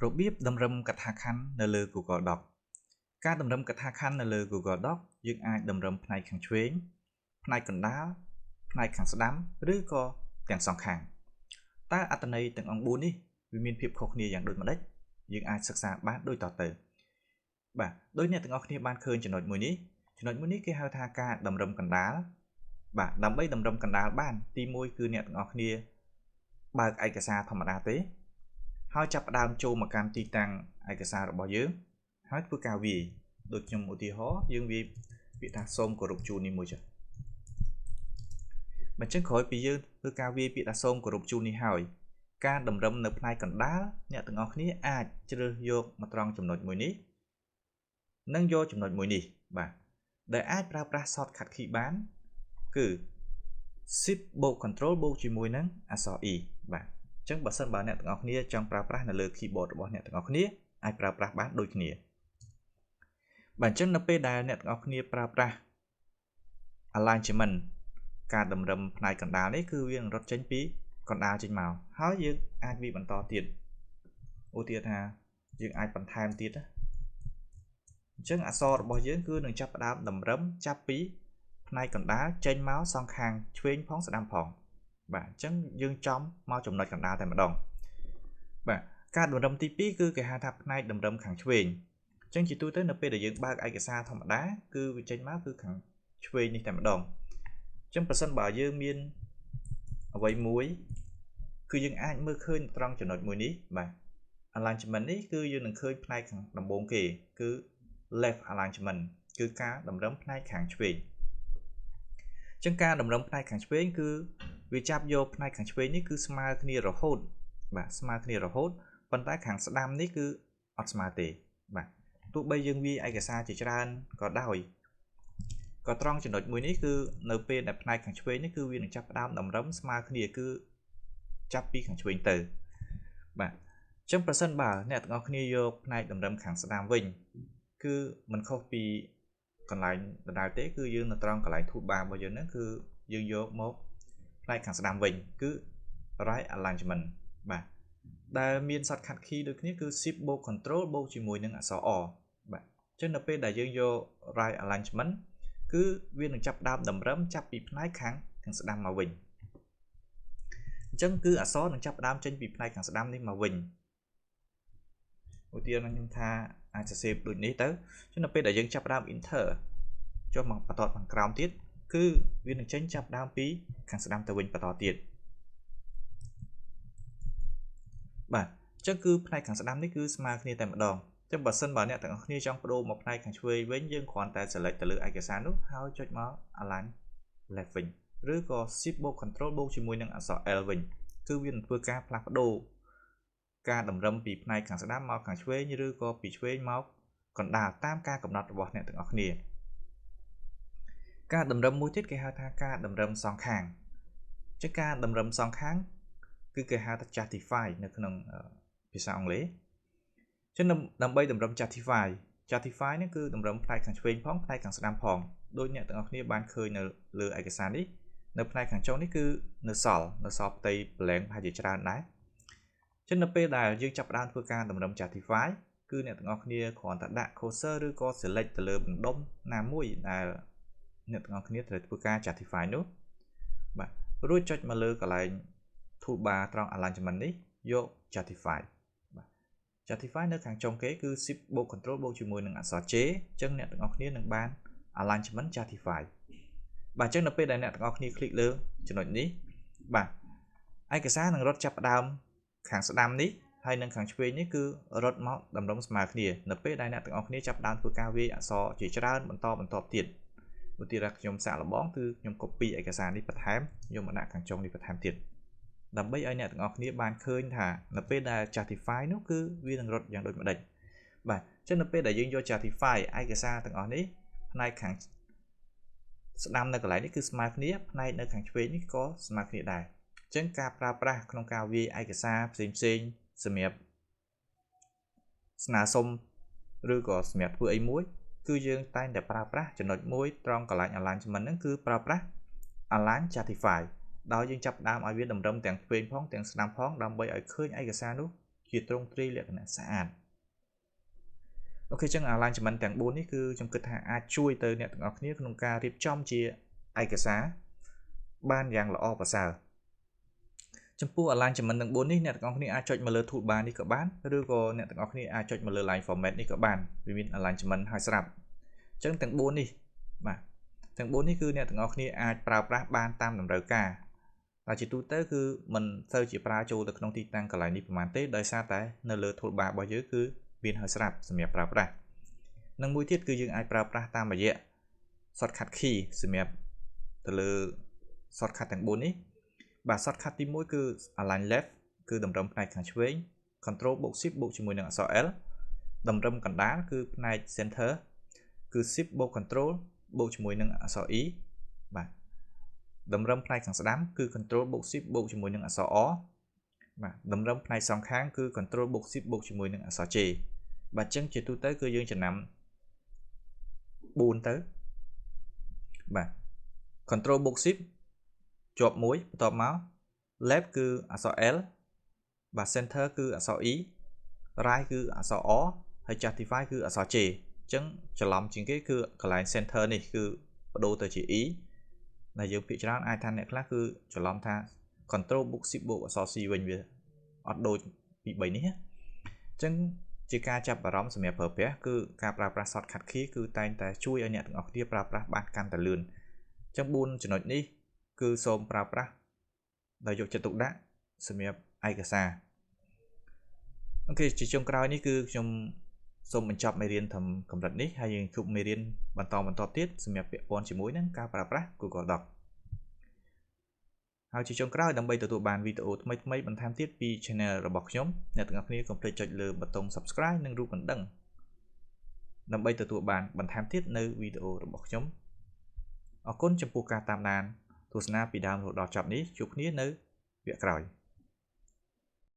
របៀបតម្រឹមកថាខណ្ឌនៅលើ Google Doc ការតម្រឹមកថាខណ្ឌនៅលើ Google Doc យើងអាចតម្រឹមផ្នែកខាងឆ្វេងផ្នែកកណ្ដាលផ្នែកខាងស្ដាំឬក៏ទាំងសងខាងតើអត្ថន័យទាំងអង្គ4នេះវាមានភាពខុសគ្នាយ៉ាងដូចម្តេចយើងអាចសិក្សាបានដូចតទៅបាទដោយអ្នកទាំងអស់គ្នាបានឃើញចំណុចមួយនេះគេហៅថាការតម្រឹមកណ្ដាលបាទដើម្បីតម្រឹមកណ្ដាលបានទី1គឺអ្នកទាំងអស់គ្នាបើកឯកសារធម្មតាទេហើយចាប់ផ្ដើមចូលមកកាន់ទីតាំងឯកសាររបស់យើងហើយធ្វើការវាយដូចខ្ញុំឧទាហរណ៍យើងវាយពាក្យថាសូមគោរពជូននេះមួយចុះបើចឹងក្រោយពីយើងធ្វើការវាយពាក្យថាសូមគោរពជូននេះហើយការតម្រឹមនៅផ្នែកកណ្ដាលអ្នកទាំងអស់គ្នាអាចជ្រើសយកមកត្រង់ចំណុចមួយនេះនិងយកចំណុចមួយនេះបាទដែលអាចប្រើប្រាស់ shortcut key បានគឺ Shift បូក Control បូកជាមួយនឹងអក្សរ E បាទអញ្ចឹងបើសិនបើអ្នកទាំងអស់គ្នាចង់ប្រើប្រាស់នៅលើ keyboard របស់អ្នកទាំងអស់គ្នាអាចប្រើប្រាស់បានដូចគ្នាបាទអញ្ចឹងនៅពេលដែលអ្នកទាំងអស់គ្នាប្រើប្រាស់ alignment ការតម្រឹមផ្នែកកណ្ដាលនេះគឺវានឹងរត់ចេញពីកណ្ដាលចេញមកហើយយើងអាចវាបន្តទៀតឧទាហរណ៍ថាយើងអាចបន្ថែមទៀតអញ្ចឹងអក្សររបស់យើងគឺនឹងចាប់ផ្ដើមតម្រឹមចាប់ពីផ្នែកកណ្ដាលចេញមកសងខាងឆ្វេងផងស្ដាំផងបាទអញ្ចឹងយើងចំមកចំណុចកណ្ដាលតែម្ដងបាទការតម្រឹមទី2គឺគេហៅថាផ្នែកតម្រឹមខាងឆ្វេងអញ្ចឹងជាទូទៅនៅពេលដែលយើងបើកឯកសារធម្មតាគឺវាចេញមកគឺខាងឆ្វេងនេះតែម្ដងអញ្ចឹងប្រសិនបើយើងមានអ្វីមួយគឺយើងអាចមើលឃើញត្រង់ចំណុចមួយនេះបាទ alignment នេះគឺយើងនឹងឃើញផ្នែកខាងដំបូងគេគឺ left alignment គឺការតម្រឹមផ្នែកខាងឆ្វេងអញ្ចឹងការតម្រឹមផ្នែកខាងឆ្វេងគឺវាចាប់យកផ្នែកខាងឆ្វេងនេះគឺស្មើគ្នារហូតបាទស្មើគ្នារហូតប៉ុន្តែខាងស្ដាំនេះគឺអត់ស្មើទេបាទទោះបីយើងវាយឯកសារជាច្រើនក៏ដោយក៏ត្រង់ចំណុចមួយនេះគឺនៅពេលដែលផ្នែកខាងឆ្វេងនេះគឺវានឹងចាប់ផ្ដើមតម្រឹមស្មើគ្នាគឺចាប់ពីខាងឆ្វេងទៅបាទអញ្ចឹងប្រសិនបើអ្នកទាំងអស់គ្នាយកផ្នែកតម្រឹមខាងស្ដាំវិញគឺមិនខុសពីកន្លែងដដែលទេគឺយើងនៅត្រង់កន្លែង toolbar របស់យើងហ្នឹងគឺយើងយកមកផ្នែកខាងស្ដាំវិញគឺ right alignment បាទដែលមាន shortcut key ដូចគ្នាគឺ shift បូក control បូកជាមួយនឹងអក្សរ O បាទអញ្ចឹងនៅពេលដែលយើងយក right alignment គឺវានឹងចាប់ផ្ដើមតម្រឹមចាប់ពីផ្នែកខាងស្ដាំមកវិញអញ្ចឹងគឺអក្សរនឹងចាប់ផ្ដើមចេញពីផ្នែកខាងស្ដាំនេះមកវិញឧទាហរណ៍ខ្ញុំថាអាចសរសេរដូចនេះទៅអញ្ចឹងនៅពេលដែលយើងចាប់ផ្ដើម enter ចុះមកបន្តខាងក្រោមទៀតគឺវានឹងចេញចាប់ផ្ដើមពីខាងស្ដាំទៅវិញបន្តទៀតបាទអញ្ចឹងគឺផ្នែកខាងស្ដាំនេះគឺស្មើគ្នាតែម្ដងអញ្ចឹងបើសិនបើអ្នកទាំងអស់គ្នាចង់បដូរមកផ្នែកខាងឆ្វេងវិញយើងគ្រាន់តែ select ទៅលើឯកសារនោះហើយចុចមក align left វិញឬក៏ shift បូក control បូកជាមួយនឹងអក្សរ L វិញគឺវានឹងធ្វើការផ្លាស់ប្ដូរការតម្រឹមពីផ្នែកខាងស្ដាំមកខាងឆ្វេងឬក៏ពីឆ្វេងមកកណ្ដាលតាមការកំណត់របស់អ្នកទាំងអស់គ្នាការតម្រឹមមួយទៀតគេហៅថាការតម្រឹមសងខាងជាការតម្រឹមសងខាងគឺគេហៅថា justify នៅក្នុងភាសាអង់គ្លេសចឹងដើម្បីតម្រឹម justify នេះគឺតម្រឹមផ្នែកខាងឆ្វេងផងផ្នែកខាងស្ដាំផងដោយអ្នកទាំងអស់គ្នាបានឃើញនៅលើឯកសារនេះនៅផ្នែកខាងចុងនេះគឺនៅសល់ផ្ទៃ blank ប្រហែលជាច្រើនដែរចឹងនៅពេលដែលយើងចាប់ផ្ដើមធ្វើការតម្រឹម justify គឺអ្នកទាំងអស់គ្នាគ្រាន់តែដាក់ cursor ឬក៏ select ទៅលើបណ្ដុំណាមួយដែលអ្នកទាំងអស់គ្នាត្រូវធ្វើការ justify នោះបាទរួចចុចមកលើកន្លែង toolbar ត្រង់ alignment នេះយក justify បាទ justify នៅខាងចុងគេគឺ shift បូក control បូកជាមួយនឹងអក្សរ J អញ្ចឹងអ្នកទាំងអស់គ្នានឹងបាន alignment justify បាទអញ្ចឹងនៅពេលដែលអ្នកទាំងអស់គ្នា click លើចំណុចនេះបាទឯកសារនឹងរត់ចាប់ផ្ដើមខាងស្ដាំនេះហើយនឹងខាងឆ្វេងនេះគឺរត់មកតម្រឹមស្មើគ្នានៅពេលដែលអ្នកទាំងអស់គ្នាចាប់ផ្ដើមធ្វើការវាយអក្សរជាច្រើនបន្តទៀតឧទាហរណ៍ខ្ញុំសាកល្បងគឺខ្ញុំ copy ឯកសារនេះបន្ថែមយកមកដាក់ខាងចុងនេះបន្ថែមទៀតដើម្បីឲ្យអ្នកទាំងអស់គ្នាបានឃើញថានៅពេលដែល justify នោះគឺវានឹងរត់យ៉ាងដូចម្ដេចបាទអញ្ចឹងនៅពេលដែលយើងយក justify ឯកសារទាំងអស់នេះផ្នែកខាងស្ដាំនៅកន្លែងនេះគឺស្មើគ្នាផ្នែកនៅខាងឆ្វេងនេះក៏ស្មើគ្នាដែរអញ្ចឹងការប្រើប្រាស់ក្នុងការវាយឯកសារផ្សេងសម្រាប់ស្នើសុំឬក៏សម្រាប់ធ្វើអីមួយគឺយើងតែងតែប្រើប្រាស់ចំណុចមួយត្រង់កន្លែង alignment ហ្នឹងគឺប្រើប្រាស់ align justify ដោយយើងចាប់ផ្ដើមឲ្យវាតម្រឹមទាំងឆ្វេងផងទាំងស្ដាំផងដើម្បីឲ្យឃើញឯកសារនោះ ជាត្រង់ត្រីលក្ខណៈស្អាតអូខេចឹង alignment ទាំង4នេះគឺខ្ញុំគិតថាអាចជួយទៅអ្នកទាំងអស់គ្នាក្នុងការរៀបចំជាឯកសារបានយ៉ាងល្អប្រសើរចំពោះ alignment ទាំង4នេះអ្នកទាំងអស់គ្នាអាចចុចមកលើ toolbar នេះក៏បានឬក៏អ្នកទាំងអស់គ្នាអាចចុចមកលើ line format នេះក៏បានវាមាន alignment ហើយស្រាប់អញ្ចឹងទាំង4នេះបាទទាំង4នេះគឺអ្នកទាំងអស់គ្នាអាចប្រើប្រាស់បានតាមតម្រូវការតែជាទូទៅគឺមិនសូវជាប្រើចូលទៅក្នុងទីតាំងកន្លែងនេះប្រហែលទេដោយសារតែនៅលើ toolbar របស់យើងគឺមានហើយស្រាប់សម្រាប់ប្រើប្រាស់និងមួយទៀតគឺយើងអាចប្រើប្រាស់តាមរយៈ shortcut key សម្រាប់ទៅលើ shortcut ទាំង4នេះបាទ shortcut ទី1គឺ align left គឺតម្រឹមផ្នែកខាងឆ្វេង control បូក shift បូកជាមួយនឹងអក្សរ L តម្រឹមកណ្ដាលគឺផ្នែក center គឺ shift បូក control បូកជាមួយនឹងអក្សរ E បាទតម្រឹមផ្នែកខាងស្ដាំគឺ control បូក shift បូកជាមួយនឹងអក្សរ O បាទតម្រឹមផ្នែកសងខាងគឺ control បូក shift បូកជាមួយនឹងអក្សរ J បាទអញ្ចឹងជាទូទៅគឺយើងចំណាំ4ទៅបាទ control បូក shift ជាប់មួយបន្ទាប់មក left គឺអក្សរ L បាទ center គឺអក្សរ E right គឺអក្សរ O ហើយ justify គឺអក្សរ J អញ្ចឹងច្រឡំជាងគេគឺកន្លែង center នេះគឺបដូរទៅជា E ដែលយើងភាគច្រើនអាចថាអ្នកខ្លះគឺច្រឡំថា control បូក shift បូកអក្សរ C វិញវាអត់ដូចពី3នេះអញ្ចឹងជាការចាប់អារម្មណ៍សម្រាប់ប្រើប្រាស់គឺការប្រើប្រាស់ shortcut key គឺតែងតែជួយឲ្យអ្នកទាំងអស់គ្នាប្រើប្រាស់បានកាន់តែលឿនអញ្ចឹង4ចំណុចនេះគឺសូមប្រើប្រាស់ដោយយកចិត្តទុកដាក់សម្រាប់ឯកសារអូខេជាចុងក្រោយនេះគឺខ្ញុំសូមបញ្ចប់មេរៀនត្រឹមកម្រិតនេះហើយយើងជួបមេរៀនបន្តទៀតសម្រាប់ពាក់ព័ន្ធជាមួយនឹងការប្រើប្រាស់ Google Docs ហើយជាចុងក្រោយដើម្បីទទួលបានវីដេអូថ្មីៗបន្ថែមទៀតពី Channel របស់ខ្ញុំអ្នកទាំងអស់គ្នាកុំភ្លេចចុចលើប៊ូតុង Subscribe និងរូបកណ្ដឹងដើម្បីទទួលបានបន្ថែមទៀតនៅវីដេអូរបស់ខ្ញុំអរគុណចំពោះការតាមដានទស្សនាពីដើមរហូតដល់ចប់នេះជួបគ្នានៅវគ្គក្រោយ